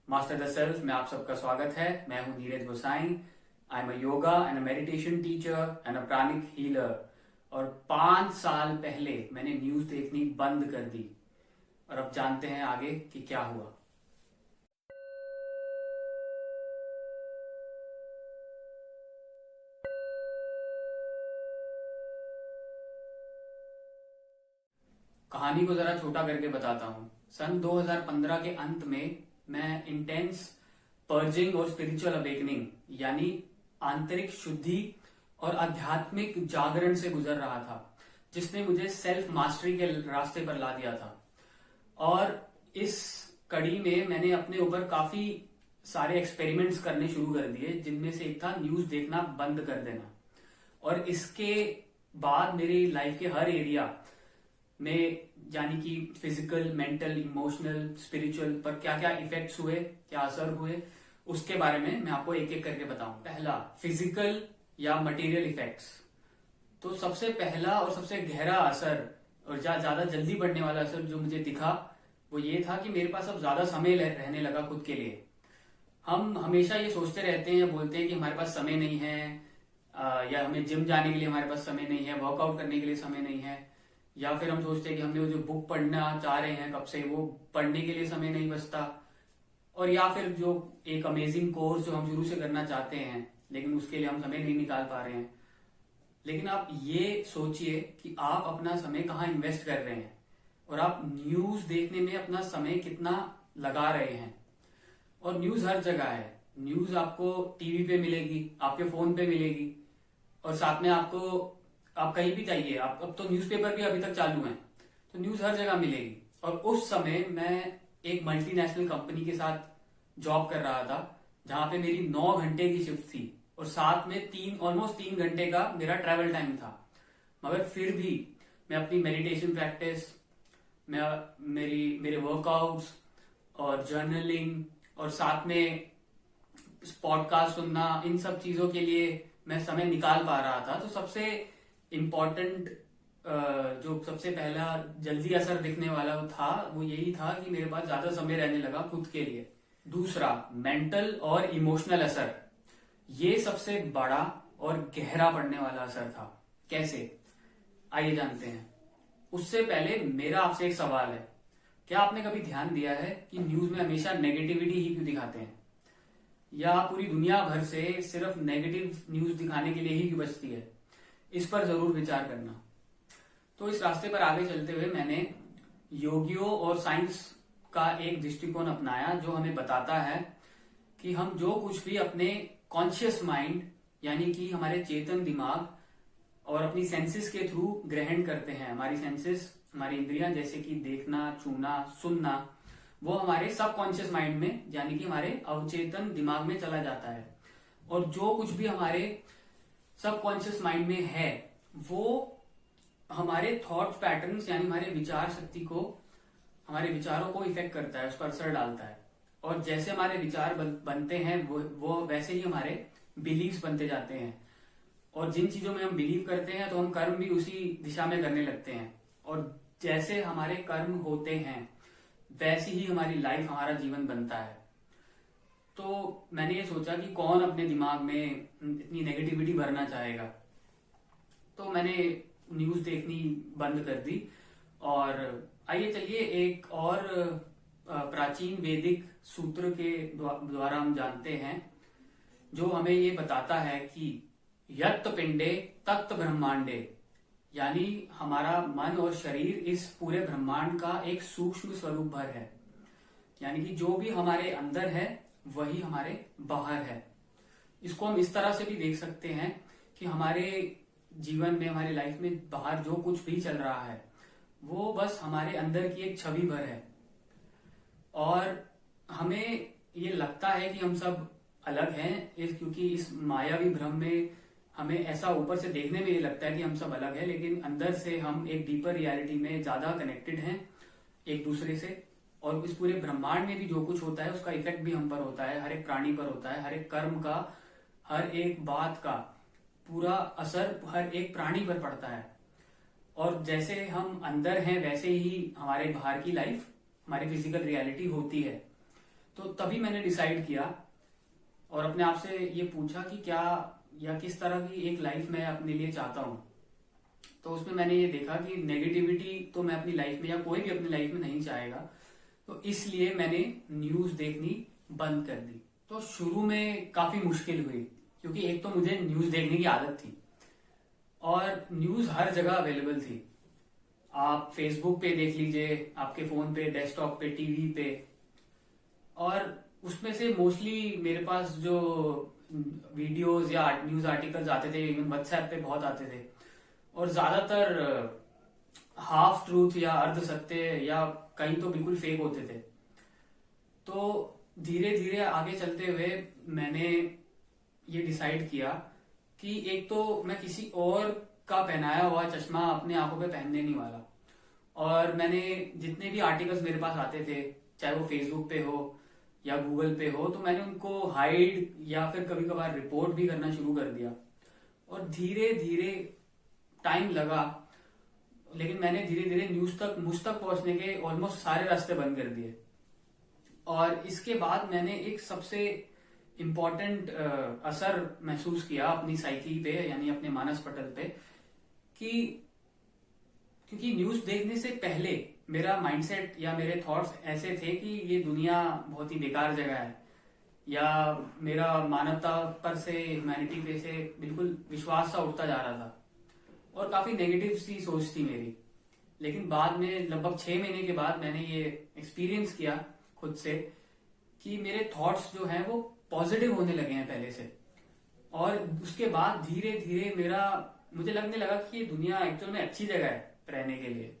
Master the self में आप सबका स्वागत है। मैं हूं Neeraj Gosai. I am a yoga and a meditation teacher and a pranic healer. और 5 साल पहले मैंने न्यूज देखनी बंद कर दी। और अब जानते हैं आगे कि क्या हुआ। कहानी को जरा छोटा करके बताता हूं। सन 2015 के अंत में मैं इंटेंस पर्जिंग और स्पिरिचुअल अवेकनिंग यानी आंतरिक शुद्धि और आध्यात्मिक जागरण से गुजर रहा था, जिसने मुझे सेल्फ मास्टरी के रास्ते पर ला दिया था। और इस कड़ी में मैंने अपने ऊपर काफी सारे एक्सपेरिमेंट्स करने शुरू कर दिए, जिनमें से एक था न्यूज देखना बंद कर देना। और इसके बाद मेरी लाइफ के हर एरिया में, यानी कि फिजिकल, मेंटल, इमोशनल, स्पिरिचुअल पर क्या क्या इफेक्ट्स हुए, क्या असर हुए, उसके बारे में मैं आपको एक एक करके बताऊं। पहला, फिजिकल या मटेरियल इफेक्ट्स। तो सबसे पहला और सबसे गहरा असर और ज्यादा जल्दी बढ़ने वाला असर जो मुझे दिखा वो ये था कि मेरे पास अब ज्यादा समय रहने लगा खुद के लिए। हम हमेशा ये सोचते रहते हैं या बोलते हैं कि हमारे पास समय नहीं है, या हमें जिम जाने के लिए हमारे पास समय नहीं है, वर्कआउट करने के लिए समय नहीं है, या फिर हम सोचते हैं कि हमने वो जो बुक पढ़ना चाह रहे हैं कब से, वो पढ़ने के लिए समय नहीं बचता। और या फिर जो एक अमेजिंग कोर्स जो हम शुरू से करना चाहते हैं लेकिन उसके लिए हम समय नहीं निकाल पा रहे हैं। लेकिन आप ये सोचिए कि आप अपना समय कहाँ इन्वेस्ट कर रहे हैं और आप न्यूज देखने में अपना समय कितना लगा रहे हैं। और न्यूज हर जगह है। न्यूज आपको टीवी पे मिलेगी, आपके फोन पे मिलेगी, और साथ में आपको, आप कहीं भी जाइए, आप अब तो न्यूज़पेपर भी अभी तक चालू हैं, तो न्यूज हर जगह मिलेगी। और उस समय मैं एक मल्टीनेशनल कंपनी के साथ जॉब कर रहा था, जहां पे मेरी 9 घंटे की शिफ्ट थी और साथ में ऑलमोस्ट 3 घंटे का मेरा ट्रैवल टाइम था। मगर फिर भी मैं अपनी मेडिटेशन प्रैक्टिस, मेरे वर्कआउट्स और जर्नलिंग और साथ में पॉडकास्ट सुनना, इन सब चीजों के लिए मैं समय निकाल पा रहा था। तो सबसे इम्पॉर्टेंट, जो सबसे पहला जल्दी असर दिखने वाला था वो यही था कि मेरे पास ज्यादा समय रहने लगा खुद के लिए। दूसरा, मेंटल और इमोशनल असर। ये सबसे बड़ा और गहरा पड़ने वाला असर था। कैसे, आइए जानते हैं। उससे पहले मेरा आपसे एक सवाल है, क्या आपने कभी ध्यान दिया है कि न्यूज में हमेशा नेगेटिविटी ही क्यों दिखाते हैं, या पूरी दुनिया भर से सिर्फ नेगेटिव न्यूज दिखाने के लिए ही क्यों बचती है? इस पर जरूर विचार करना। तो इस रास्ते पर आगे चलते हुए मैंने योगियों और साइंस का एक दृष्टिकोण अपनाया, जो हमें बताता है कि हम जो कुछ भी अपने कॉन्शियस माइंड यानी कि हमारे चेतन दिमाग और अपनी सेंसेस के थ्रू ग्रहण करते हैं, हमारी सेंसेस, हमारी इंद्रियां जैसे कि देखना, छूना, सुनना, वो हमारे सबकॉन्शियस माइंड में यानी कि हमारे अवचेतन दिमाग में चला जाता है। और जो कुछ भी हमारे सबकॉन्शियस माइंड में है वो हमारे थॉट पैटर्न्स यानी हमारे विचार शक्ति को, हमारे विचारों को इफेक्ट करता है, उस पर असर डालता है। और जैसे हमारे विचार बनते हैं वो वैसे ही हमारे बिलीव्स बनते जाते हैं। और जिन चीजों में हम बिलीव करते हैं तो हम कर्म भी उसी दिशा में करने लगते हैं। और जैसे हमारे कर्म होते हैं वैसी ही हमारी लाइफ, हमारा जीवन बनता है। तो मैंने ये सोचा कि कौन अपने दिमाग में इतनी नेगेटिविटी भरना चाहेगा, तो मैंने न्यूज देखनी बंद कर दी। और आइए चलिए एक और प्राचीन वैदिक सूत्र के द्वारा हम जानते हैं, जो हमें ये बताता है कि यत् पिंडे तत् ब्रह्मांडे, यानी हमारा मन और शरीर इस पूरे ब्रह्मांड का एक सूक्ष्म स्वरूप भर है। यानी कि जो भी हमारे अंदर है वही हमारे बाहर है। इसको हम इस तरह से भी देख सकते हैं कि हमारे जीवन में, हमारी लाइफ में बाहर जो कुछ भी चल रहा है वो बस हमारे अंदर की एक छवि भर है। और हमें ये लगता है कि हम सब अलग हैं, क्योंकि इस मायावी भ्रम में हमें ऐसा ऊपर से देखने में ये लगता है कि हम सब अलग हैं, लेकिन अंदर से हम एक डीपर रियलिटी में ज्यादा कनेक्टेड हैं एक दूसरे से। और इस पूरे ब्रह्मांड में भी जो कुछ होता है उसका इफेक्ट भी हम पर होता है, हर एक प्राणी पर होता है, हर एक कर्म का, हर एक बात का पूरा असर हर एक प्राणी पर पड़ता है। और जैसे हम अंदर हैं वैसे ही हमारे बाहर की लाइफ, हमारी फिजिकल रियलिटी होती है। तो तभी मैंने डिसाइड किया और अपने आप से ये पूछा कि क्या या किस तरह की एक लाइफ मैं अपने लिए चाहता हूँ। तो उसमें मैंने ये देखा कि नेगेटिविटी तो मैं अपनी लाइफ में या कोई भी अपनी लाइफ में नहीं चाहेगा, तो इसलिए मैंने न्यूज देखनी बंद कर दी। तो शुरू में काफी मुश्किल हुई क्योंकि एक तो मुझे न्यूज देखने की आदत थी और न्यूज हर जगह अवेलेबल थी। आप फेसबुक पे देख लीजिए, आपके फोन पे, डेस्कटॉप पे, टीवी पे, और उसमें से मोस्टली मेरे पास जो वीडियोस या न्यूज आर्टिकल्स आते थे, इवन व्हाट्सएप पे बहुत आते थे, और ज्यादातर हाफ ट्रूथ या अर्ध सत्य या कहीं तो बिल्कुल फेक होते थे। तो धीरे धीरे आगे चलते हुए मैंने ये डिसाइड किया कि एक तो मैं किसी और का पहनाया हुआ चश्मा अपने आंखों पे पहनने नहीं वाला। और मैंने जितने भी आर्टिकल्स मेरे पास आते थे, चाहे वो फेसबुक पे हो या गूगल पे हो, तो मैंने उनको हाइड या फिर कभी कभार रिपोर्ट भी करना शुरू कर दिया। और धीरे धीरे टाइम लगा, लेकिन मैंने धीरे धीरे न्यूज तक मुझ तक पहुंचने के ऑलमोस्ट सारे रास्ते बंद कर दिए। और इसके बाद मैंने एक सबसे इम्पोर्टेंट असर महसूस किया अपनी साइकी पे, यानी अपने मानस पटल पे, कि क्योंकि न्यूज देखने से पहले मेरा माइंडसेट या मेरे थॉट्स ऐसे थे कि ये दुनिया बहुत ही बेकार जगह है, या मेरा मानवता पर से, ह्यूमैनिटी पे से बिल्कुल विश्वास सा उठता जा रहा था और काफी नेगेटिव सी सोच थी मेरी। लेकिन बाद में लगभग 6 महीने के बाद मैंने ये एक्सपीरियंस किया खुद से कि मेरे थॉट्स जो हैं वो पॉजिटिव होने लगे हैं पहले से। और उसके बाद धीरे धीरे मुझे लगने लगा कि ये दुनिया एक्चुअल में अच्छी जगह है रहने के लिए,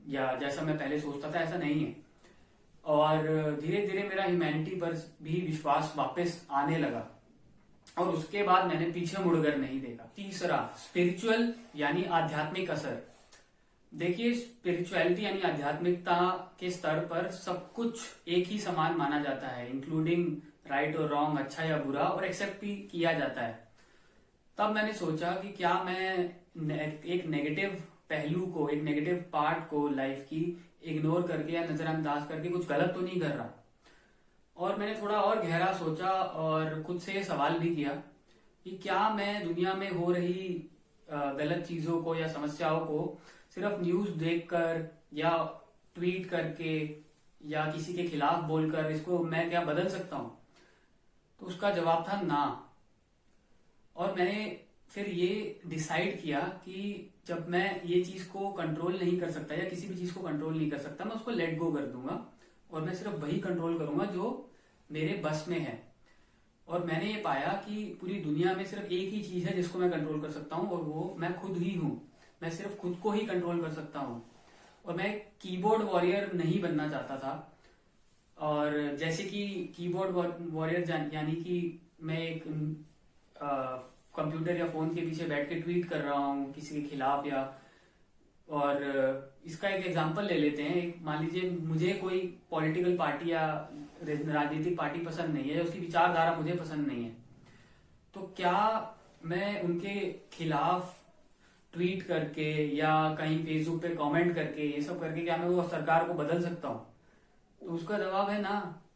या जैसा मैं पहले सोचता था ऐसा नहीं है। और धीरे धीरे मेरा ह्यूमैनिटी पर भी विश्वास वापस आने लगा और उसके बाद मैंने पीछे मुड़कर नहीं देखा। तीसरा, स्पिरिचुअल यानी आध्यात्मिक असर। देखिए, स्पिरिचुअलिटी यानी आध्यात्मिकता के स्तर पर सब कुछ एक ही समान माना जाता है, इंक्लूडिंग राइट और रॉन्ग, अच्छा या बुरा, और एक्सेप्ट भी किया जाता है। तब मैंने सोचा कि क्या मैं एक नेगेटिव पहलू को, एक नेगेटिव पार्ट को लाइफ की इग्नोर करके या नजरअंदाज करके कुछ गलत तो नहीं कर रहा। और मैंने थोड़ा और गहरा सोचा और खुद से सवाल भी किया कि क्या मैं दुनिया में हो रही गलत चीजों को या समस्याओं को सिर्फ न्यूज देखकर या ट्वीट करके या किसी के खिलाफ बोलकर इसको मैं क्या बदल सकता हूं? तो उसका जवाब था ना। और मैंने फिर ये डिसाइड किया कि जब मैं ये चीज को कंट्रोल नहीं कर सकता या किसी भी चीज को कंट्रोल नहीं कर सकता, मैं उसको लेट गो कर दूंगा और मैं सिर्फ वही कंट्रोल करूंगा जो मेरे बस में है। और मैंने ये पाया कि पूरी दुनिया में सिर्फ एक ही चीज है जिसको मैं कंट्रोल कर सकता हूँ, और वो मैं खुद ही हूँ। मैं सिर्फ खुद को ही कंट्रोल कर सकता हूँ। और मैं कीबोर्ड वॉरियर नहीं बनना चाहता था। और जैसे कि कीबोर्ड वॉरियर यानी कि मैं एक कंप्यूटर या फोन के पीछे बैठ के ट्वीट कर रहा हूँ किसी के खिलाफ, या और इसका एक एग्जांपल ले लेते हैं। मान लीजिए मुझे कोई पॉलिटिकल पार्टी या राजनीतिक पार्टी पसंद नहीं है, या उसकी विचारधारा मुझे पसंद नहीं है, तो क्या मैं उनके खिलाफ ट्वीट करके या कहीं फेसबुक पे कमेंट करके, ये सब करके क्या मैं वो सरकार को बदल सकता हूँ? तो उसका जवाब है ना।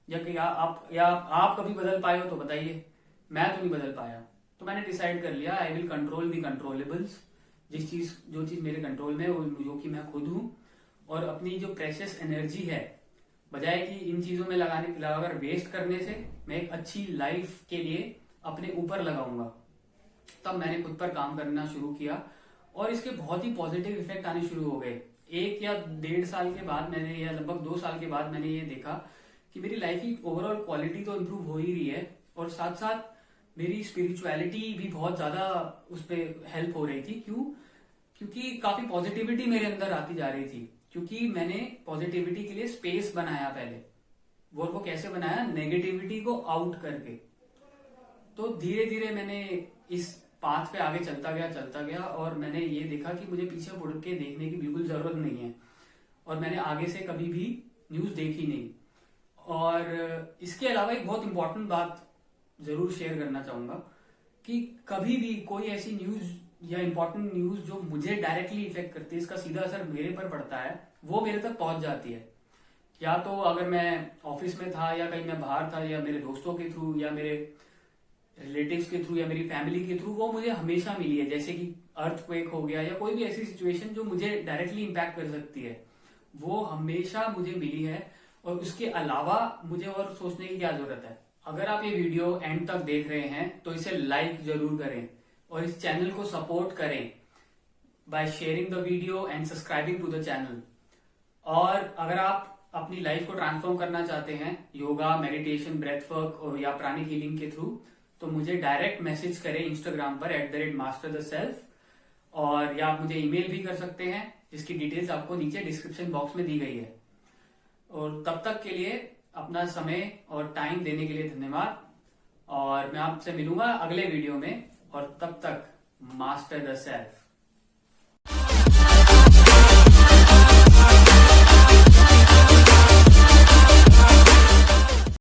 या आप कभी बदल पाए हो तो बताइए। मैं तो नहीं बदल पाया। तो मैंने डिसाइड कर लिया, I will control the controllables. जो चीज मेरे कंट्रोल में वो जो कि मैं खुद हूँ, और अपनी जो प्रेशियस एनर्जी है, बजाय कि इन चीजों में लगाकर वेस्ट करने से, मैं एक अच्छी लाइफ के लिए अपने ऊपर लगाऊंगा। तब मैंने खुद पर काम करना शुरू किया और इसके बहुत ही पॉजिटिव इफेक्ट आने शुरू हो गए। 1 या 1.5 साल के बाद मैंने, या लगभग 2 साल के बाद मैंने ये देखा कि मेरी लाइफ की ओवरऑल क्वालिटी तो इम्प्रूव हो ही रही है, और साथ साथ मेरी स्पिरिचुअलिटी भी बहुत ज्यादा उस पर हेल्प हो रही थी। क्यों? क्योंकि काफी पॉजिटिविटी मेरे अंदर आती जा रही थी, क्योंकि मैंने पॉजिटिविटी के लिए स्पेस बनाया पहले। वो कैसे बनाया? नेगेटिविटी को आउट करके। तो धीरे धीरे मैंने इस पाथ पे आगे चलता गया और मैंने ये देखा कि मुझे पीछे मुड़ के देखने की बिल्कुल जरूरत नहीं है, और मैंने आगे से कभी भी न्यूज देखी नहीं। और इसके अलावा एक बहुत इंपॉर्टेंट बात जरूर शेयर करना चाहूंगा कि कभी भी कोई ऐसी न्यूज या इंपॉर्टेंट न्यूज जो मुझे डायरेक्टली इफेक्ट करती है, इसका सीधा असर मेरे पर पड़ता है, वो मेरे तक पहुंच जाती है। या तो अगर मैं ऑफिस में था या कहीं मैं बाहर था, या मेरे दोस्तों के थ्रू या मेरे रिलेटिव्स के थ्रू या मेरी फैमिली के थ्रू, वो मुझे हमेशा मिली है। जैसे कि अर्थक्वेक हो गया या कोई भी ऐसी सिचुएशन जो मुझे डायरेक्टली इम्पैक्ट कर सकती है, वो हमेशा मुझे मिली है। और उसके अलावा मुझे और सोचने की क्या जरूरत है। अगर आप ये वीडियो एंड तक देख रहे हैं तो इसे लाइक जरूर करें और इस चैनल को सपोर्ट करें by sharing the video and subscribing to the channel. और अगर आप अपनी लाइफ को ट्रांसफॉर्म करना चाहते हैं योगा, मेडिटेशन, ब्रेथ वर्क और या प्राणिक हीलिंग के थ्रू, तो मुझे डायरेक्ट मैसेज करें इंस्टाग्राम पर @mastertheself, और या आप मुझे ईमेल भी कर सकते हैं जिसकी डिटेल्स आपको नीचे डिस्क्रिप्शन बॉक्स में दी गई है। और तब तक के लिए अपना समय और टाइम देने के लिए धन्यवाद, और मैं आपसे मिलूंगा अगले वीडियो में, और तब तक मास्टर द सेल्फ।